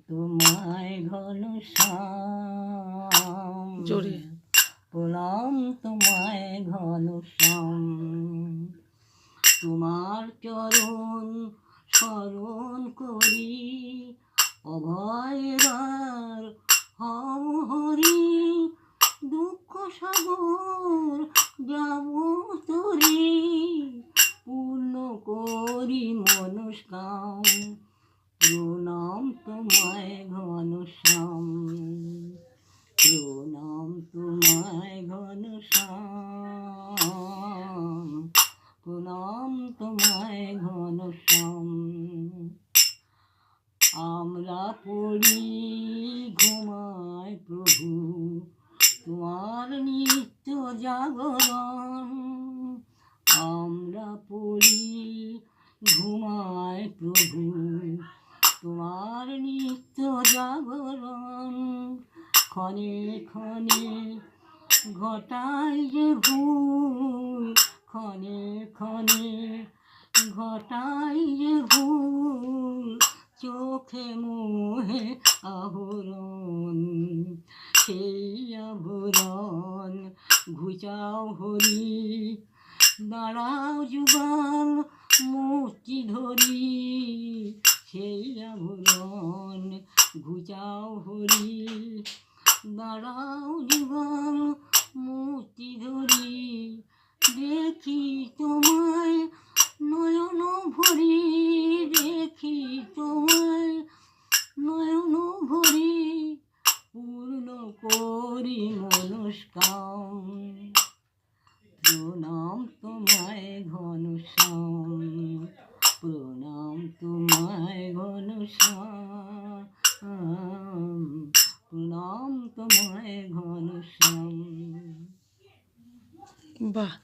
তোমায় ঘনশ্যাম, জোরে প্রণাম তোমায় ঘনশ্যাম। তোমার চরণ স্মরণ করি, অভয়ের হও হরি। দুঃখ সাগর যাব তরি, পূর্ণ করি মনস্কাম। প্রণাম তোমায় ঘনশ্যাম, প্রণাম তোমায় ঘনশ্যাম, প্রণাম তোমায় ঘনশ্যাম। আমরা পড়ি ঘুমায় প্রভু, তোমার নিত্য জাগরণ। আমরা পড়ি ঘুমায় প্রভু, তোমার নিত্য জাগরণ। ক্ষণে ক্ষণে ঘটাই যে ভুল, ক্ষণে ক্ষণে ঘটাই যে ভুল। চোখে মোহে আহরণ, সেই আভরণ ঘুচাও হরি। দাঁড়াও যুগল মূর্তি ধরি, সেই আভরণ ঘুচাও হরি। দাঁড়াও যুগল মূর্তি ধরি, দেখি তোমায় নয়ন ভরি। দেখি তোমায় নয়ন ভরি, পূর্ণ করি মনস্কাম। প্রণাম তোমায় ঘনশ্যাম, প্রণাম তোমায় ঘনশ্যাম, প্রণাম তোমায় ঘনশ্যাম। বাহ।